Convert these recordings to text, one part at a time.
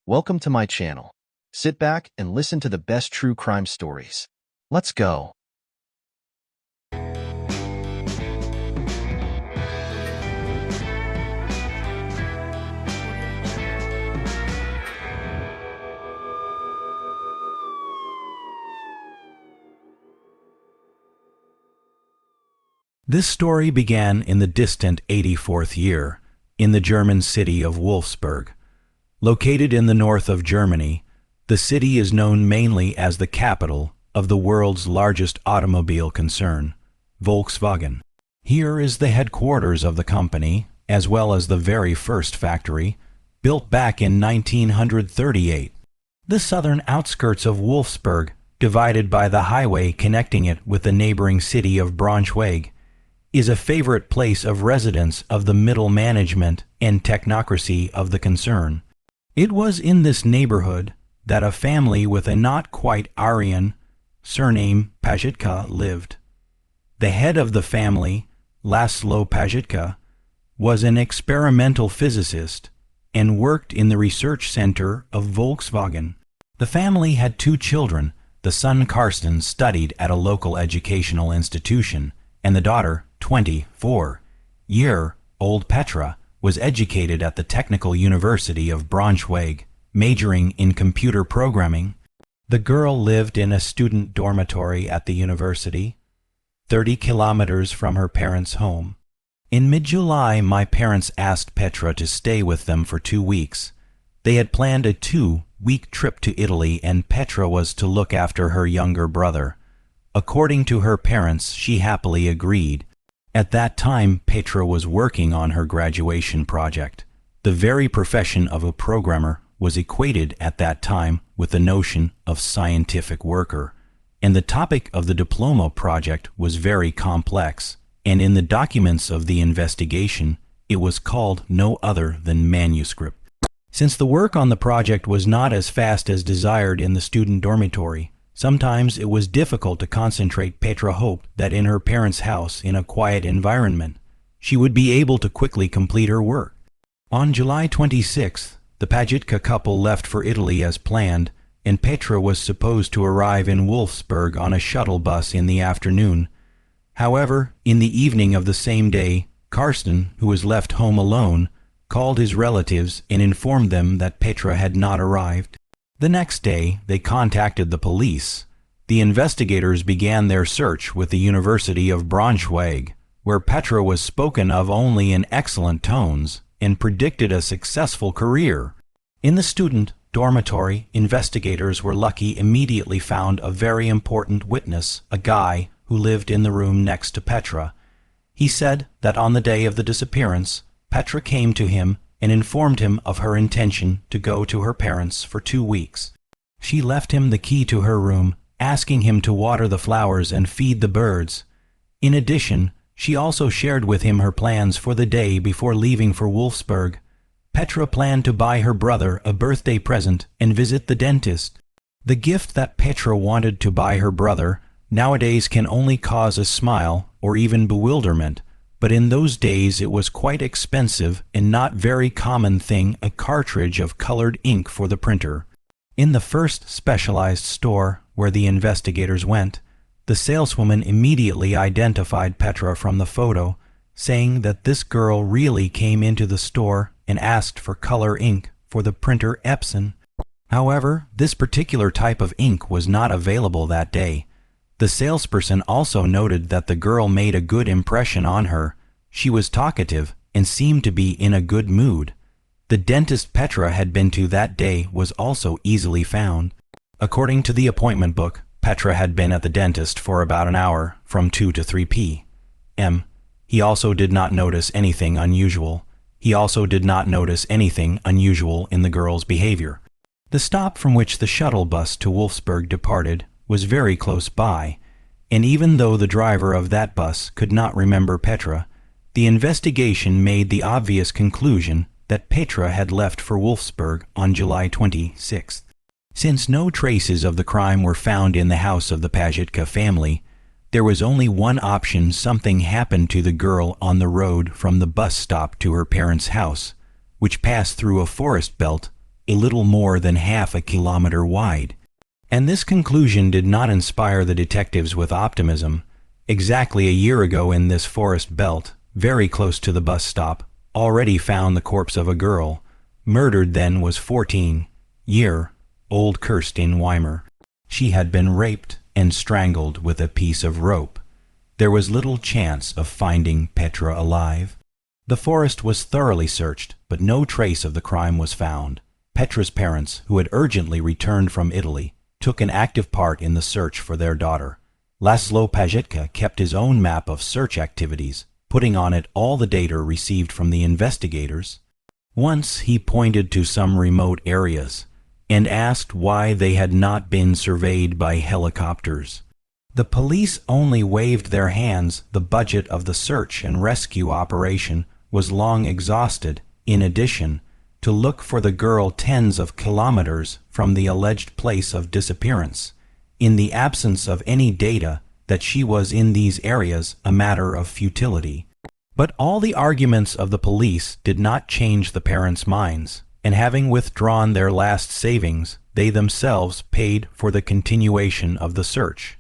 Welcome to my channel. Sit back and listen to the best true crime stories. Let's go. This story began in the distant 84th year, in the German city of Wolfsburg. Located in the north of Germany, the city is known mainly as the capital of the world's largest automobile concern, Volkswagen. Here is the headquarters of the company, as well as the very first factory, built back in 1938. The southern outskirts of Wolfsburg, divided by the highway connecting it with the neighboring city of Braunschweig, is a favorite place of residence of the middle management and technocracy of the concern. It was in this neighborhood that a family with a not quite Aryan surname Pazhitka lived. The head of the family, Laszlo Pazhitka, was an experimental physicist and worked in the research center of Volkswagen. The family had two children. The son Karsten studied at a local educational institution, and the daughter, 24-year-old Petra, was educated at the Technical University of Braunschweig, majoring in computer programming. The girl lived in a student dormitory at the university, 30 kilometers from her parents' home. In mid-July, my parents asked Petra to stay with them for 2 weeks. They had planned a 2-week trip to Italy, and Petra was to look after her younger brother. According to her parents, she happily agreed. At that time, Petra was working on her graduation project. The very profession of a programmer was equated at that time with the notion of scientific worker, and the topic of the diploma project was very complex, and in the documents of the investigation, it was called no other than manuscript. Since the work on the project was not as fast as desired in the student dormitory, sometimes it was difficult to concentrate. Petra hoped that in her parents' house, in a quiet environment, she would be able to quickly complete her work. On July 26th, the Pazhitka couple left for Italy as planned, and Petra was supposed to arrive in Wolfsburg on a shuttle bus in the afternoon. However, in the evening of the same day, Karsten, who was left home alone, called his relatives and informed them that Petra had not arrived. The next day, they contacted the police. The investigators began their search with the University of Braunschweig, where Petra was spoken of only in excellent tones and predicted a successful career. In the student dormitory, investigators were lucky immediately found a very important witness, a guy who lived in the room next to Petra. He said that on the day of the disappearance, Petra came to him and informed him of her intention to go to her parents for 2 weeks. She left him the key to her room, asking him to water the flowers and feed the birds. In addition, she also shared with him her plans for the day before leaving for Wolfsburg. Petra planned to buy her brother a birthday present and visit the dentist. The gift that Petra wanted to buy her brother nowadays can only cause a smile or even bewilderment, but in those days it was quite expensive and not very common thing, a cartridge of colored ink for the printer. In the first specialized store where the investigators went, the saleswoman immediately identified Petra from the photo, saying that this girl really came into the store and asked for color ink for the printer Epson. However, this particular type of ink was not available that day. The salesperson also noted that the girl made a good impression on her. She was talkative and seemed to be in a good mood. The dentist Petra had been to that day was also easily found. According to the appointment book, Petra had been at the dentist for about an hour, from 2 to 3 p.m. He also did not notice anything unusual. He also did not notice anything unusual in the girl's behavior. The stop from which the shuttle bus to Wolfsburg departed was very close by, and even though the driver of that bus could not remember Petra, the investigation made the obvious conclusion that Petra had left for Wolfsburg on July 26th. Since no traces of the crime were found in the house of the Pazhitka family, there was only one option: something happened to the girl on the road from the bus stop to her parents' house, which passed through a forest belt a little more than half a kilometer wide. And this conclusion did not inspire the detectives with optimism. Exactly a year ago in this forest belt, very close to the bus stop, already found the corpse of a girl. Murdered then was 14-year-old Karsten Weimer. She had been raped and strangled with a piece of rope. There was little chance of finding Petra alive. The forest was thoroughly searched, but no trace of the crime was found. Petra's parents, who had urgently returned from Italy, took an active part in the search for their daughter. Laszlo Pazhitka kept his own map of search activities, putting on it all the data received from the investigators. Once he pointed to some remote areas and asked why they had not been surveyed by helicopters. The police only waved their hands. The budget of the search and rescue operation was long exhausted. In addition, to look for the girl tens of kilometers from the alleged place of disappearance, in the absence of any data that she was in these areas, a matter of futility. But all the arguments of the police did not change the parents' minds, and having withdrawn their last savings, they themselves paid for the continuation of the search.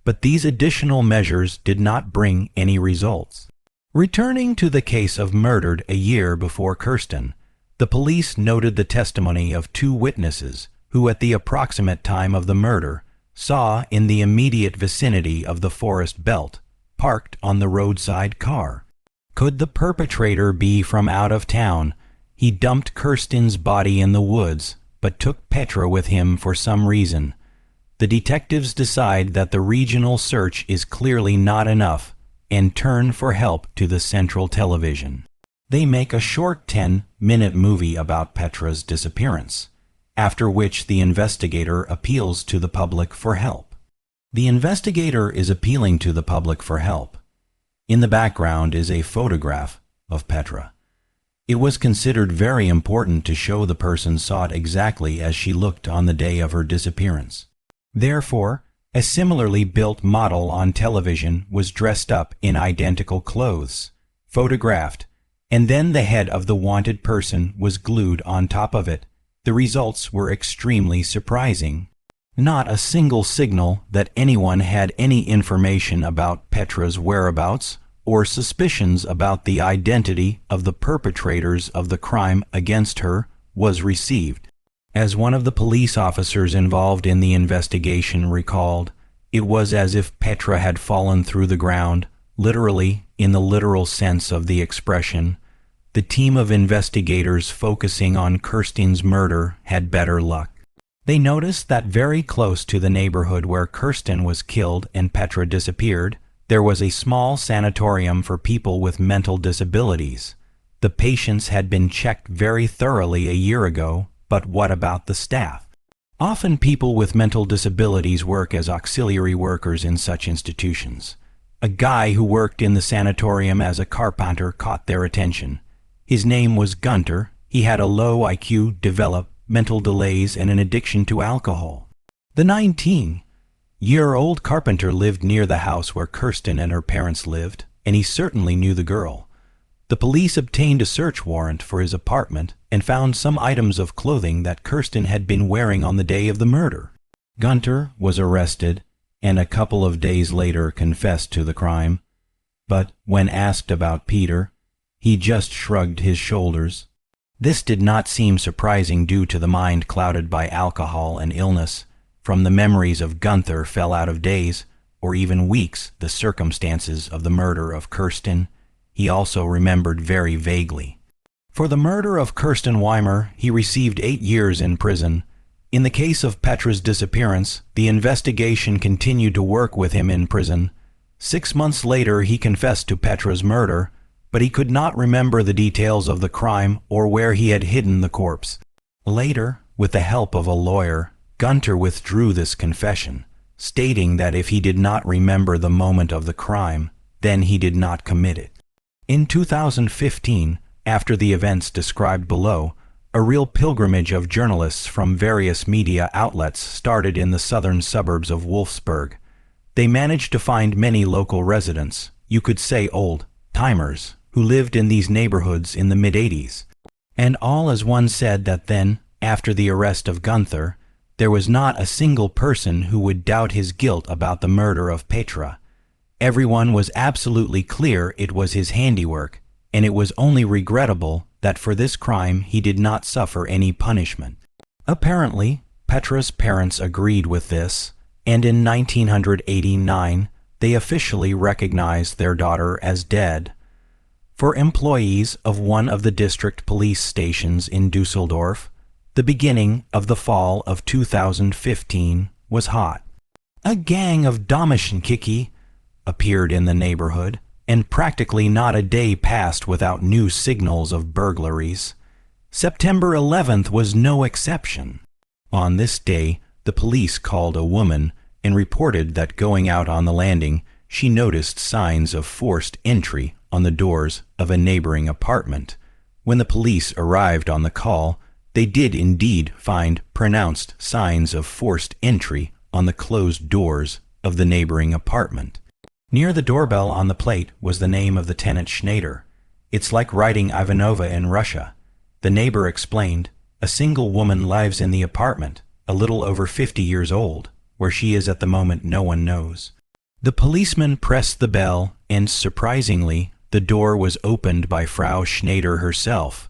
But these additional measures did not bring any results. Returning to the case of murdered a year before Karsten, the police noted the testimony of two witnesses who at the approximate time of the murder saw in the immediate vicinity of the forest belt, parked on the roadside car. Could the perpetrator be from out of town? He dumped Karsten's body in the woods, but took Petra with him for some reason. The detectives decide that the regional search is clearly not enough and turn for help to the central television. They make a short 10-minute movie about Petra's disappearance, after which the investigator appeals to the public for help. The investigator is appealing to the public for help. In the background is a photograph of Petra. It was considered very important to show the person sought exactly as she looked on the day of her disappearance. Therefore, a similarly built model on television was dressed up in identical clothes, photographed, and then the head of the wanted person was glued on top of it. The results were extremely surprising. Not a single signal that anyone had any information about Petra's whereabouts or suspicions about the identity of the perpetrators of the crime against her was received. As one of the police officers involved in the investigation recalled, it was as if Petra had fallen through the ground, literally, in the literal sense of the expression. The team of investigators focusing on Karsten's murder had better luck. They noticed that very close to the neighborhood where Karsten was killed and Petra disappeared, there was a small sanatorium for people with mental disabilities. The patients had been checked very thoroughly a year ago, but what about the staff? Often people with mental disabilities work as auxiliary workers in such institutions. A guy who worked in the sanatorium as a carpenter caught their attention. His name was Gunter. He had a low IQ, developed mental delays, and an addiction to alcohol. The 19-year-old carpenter lived near the house where Karsten and her parents lived, and he certainly knew the girl. The police obtained a search warrant for his apartment and found some items of clothing that Karsten had been wearing on the day of the murder. Gunter was arrested and a couple of days later confessed to the crime, but when asked about Peter, he just shrugged his shoulders. This did not seem surprising due to the mind clouded by alcohol and illness. From the memories of Gunther fell out of days, or even weeks, the circumstances of the murder of Karsten. He also remembered very vaguely. For the murder of Karsten Weimer, he received 8 years in prison. In the case of Petra's disappearance, the investigation continued to work with him in prison. 6 months later, he confessed to Petra's murder, but he could not remember the details of the crime or where he had hidden the corpse. Later, with the help of a lawyer, Gunter withdrew this confession, stating that if he did not remember the moment of the crime, then he did not commit it. In 2015, after the events described below, a real pilgrimage of journalists from various media outlets started in the southern suburbs of Wolfsburg. They managed to find many local residents, you could say old-timers, who lived in these neighborhoods in the mid-'80s. And all as one said that then After the arrest of Gunther, there was not a single person who would doubt his guilt about the murder of Petra. Everyone was absolutely clear it was his handiwork, and it was only regrettable that for this crime he did not suffer any punishment. Apparently, Petra's parents agreed with this, and in 1989 they officially recognized their daughter as dead. For employees of one of the district police stations in Dusseldorf, the beginning of the fall of 2015 was hot. A gang of Damenschicki appeared in the neighborhood, and practically not a day passed without new signals of burglaries. September 11th was no exception. On this day, the police called a woman and reported that going out on the landing, she noticed signs of forced entry on the doors of a neighboring apartment. When the police arrived on the call, they did indeed find pronounced signs of forced entry on the closed doors of the neighboring apartment. Near the doorbell on the plate was the name of the tenant Schneider. It's like writing Ivanova in Russia. The neighbor explained, a single woman lives in the apartment, a little over 50 years old. Where she is at the moment no one knows. The policeman pressed the bell, and surprisingly, the door was opened by Frau Schneider herself.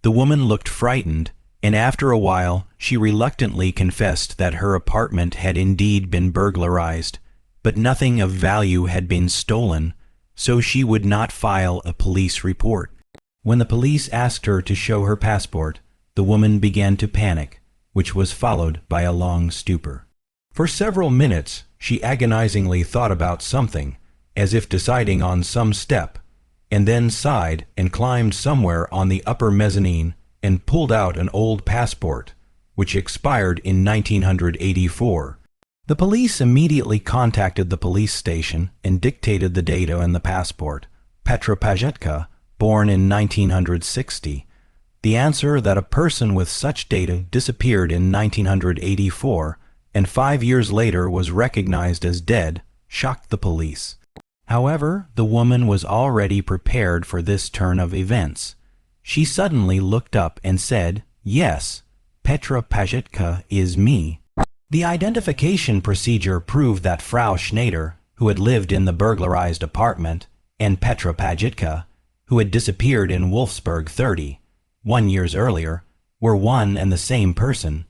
The woman looked frightened, and after a while she reluctantly confessed that her apartment had indeed been burglarized, but nothing of value had been stolen, so she would not file a police report. When the police asked her to show her passport, the woman began to panic, which was followed by a long stupor. For several minutes she agonizingly thought about something, as if deciding on some step, and then sighed and climbed somewhere on the upper mezzanine and pulled out an old passport, which expired in 1984. The police immediately contacted the police station and dictated the data in the passport. Petra Pazhitka, born in 1960. The answer that a person with such data disappeared in 1984 and 5 years later was recognized as dead shocked the police. However, the woman was already prepared for this turn of events. She suddenly looked up and said, "Yes, Petra Pazhitka is me." The identification procedure proved that Frau Schneider, who had lived in the burglarized apartment, and Petra Pazhitka, who had disappeared in Wolfsburg 31 years earlier, were one and the same person.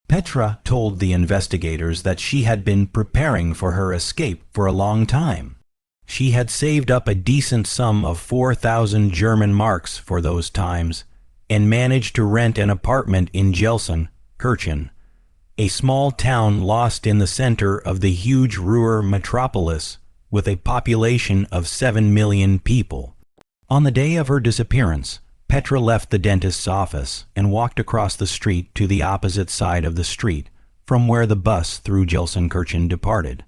Petra told the investigators that she had been preparing for her escape for a long time. She had saved up a decent sum of 4,000 German marks for those times and managed to rent an apartment in Gelsenkirchen, a small town lost in the center of the huge Ruhr metropolis with a population of 7 million people. On the day of her disappearance, Petra left the dentist's office and walked across the street to the opposite side of the street from where the bus through Gelsenkirchen departed.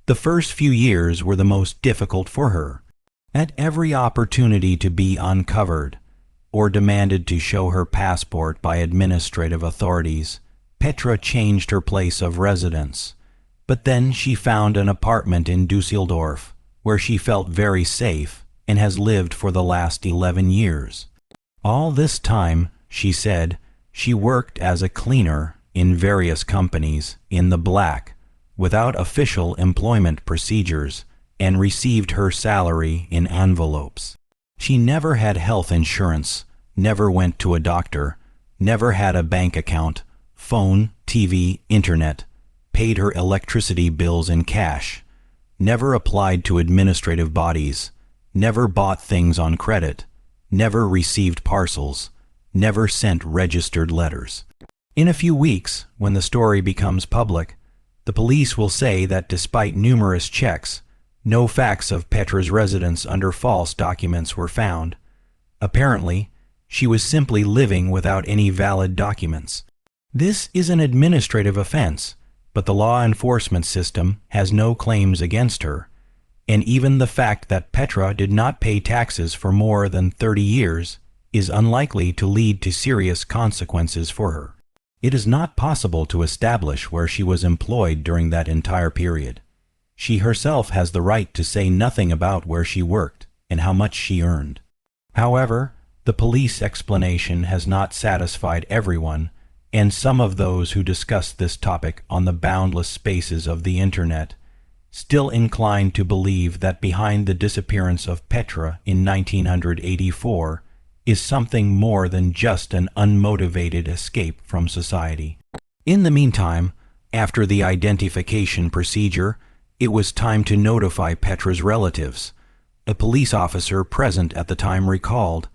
The first few years were the most difficult for her. At every opportunity to be uncovered or demanded to show her passport by administrative authorities, Petra changed her place of residence. But then she found an apartment in Dusseldorf where she felt very safe and has lived for the last 11 years. All this time, she said, she worked as a cleaner in various companies in the black, without official employment procedures, and received her salary in envelopes. She never had health insurance, never went to a doctor, never had a bank account, phone, TV, internet, paid her electricity bills in cash, never applied to administrative bodies, never bought things on credit, never received parcels, never sent registered letters. In a few weeks, when the story becomes public, the police will say that despite numerous checks, no facts of Petra's residence under false documents were found. Apparently, she was simply living without any valid documents. This is an administrative offense, but the law enforcement system has no claims against her, and even the fact that Petra did not pay taxes for more than 30 years is unlikely to lead to serious consequences for her. It is not possible to establish where she was employed during that entire period. She herself has the right to say nothing about where she worked and how much she earned. However, the police explanation has not satisfied everyone, and some of those who discuss this topic on the boundless spaces of the Internet still inclined to believe that behind the disappearance of Petra in 1984 is something more than just an unmotivated escape from society. In the meantime, after the identification procedure, it was time to notify Petra's relatives. A police officer present at the time recalled,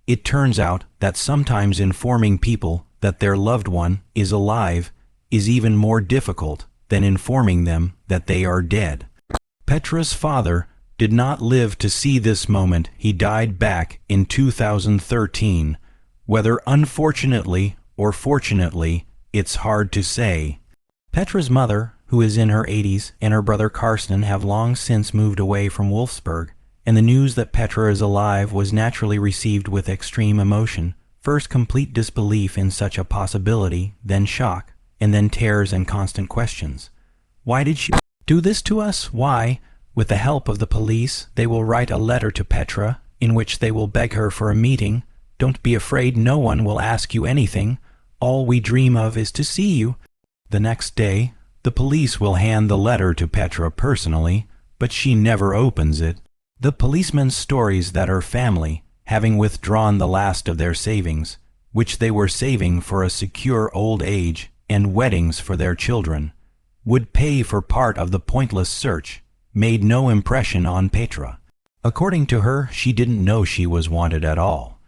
"It turns out that sometimes informing people that their loved one is alive is even more difficult than informing them that they are dead." Petra's father did not live to see this moment. He died back in 2013. Whether unfortunately or fortunately, it's hard to say. Petra's mother, who is in her 80s, and her brother Karsten have long since moved away from Wolfsburg, and the news that Petra is alive was naturally received with extreme emotion. First complete disbelief in such a possibility, then shock, and then tears and constant questions. Why did she do this to us? Why? With the help of the police, they will write a letter to Petra, in which they will beg her for a meeting. Don't be afraid, no one will ask you anything. All we dream of is to see you. The next day, the police will hand the letter to Petra personally, but she never opens it. The policeman's stories that her family, having withdrawn the last of their savings, which they were saving for a secure old age and weddings for their children, would pay for part of the pointless search, made no impression on Petra. According to her, she didn't know she was wanted at all.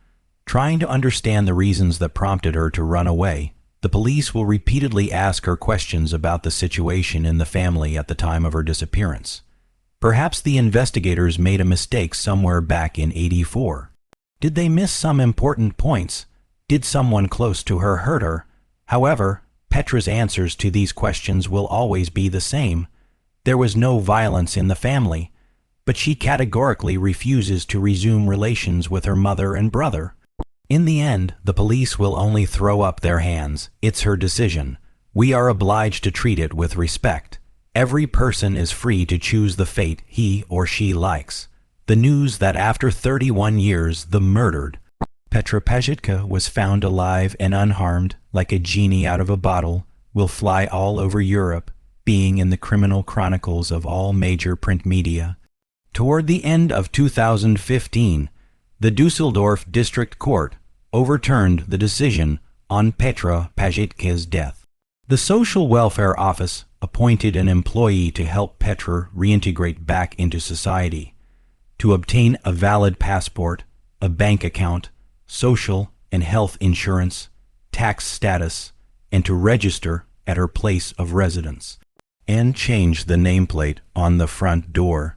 Trying to understand the reasons that prompted her to run away, the police will repeatedly ask her questions about the situation in the family at the time of her disappearance. Perhaps the investigators made a mistake somewhere back in '84. Did they miss some important points? Did someone close to her hurt her? However, Petra's answers to these questions will always be the same. There was no violence in the family, but she categorically refuses to resume relations with her mother and brother. In the end, the police will only throw up their hands. It's her decision. We are obliged to treat it with respect. Every person is free to choose the fate he or she likes. The news that after 31 years, the murdered Petra Pazhitka was found alive and unharmed, like a genie out of a bottle, will fly all over Europe, being in the criminal chronicles of all major print media. Toward the end of 2015, the Düsseldorf District Court overturned the decision on Petra Pazhitka's death. The Social Welfare Office appointed an employee to help Petra reintegrate back into society, to obtain a valid passport, a bank account, social and health insurance, tax status, and to register at her place of residence, and change the nameplate on the front door.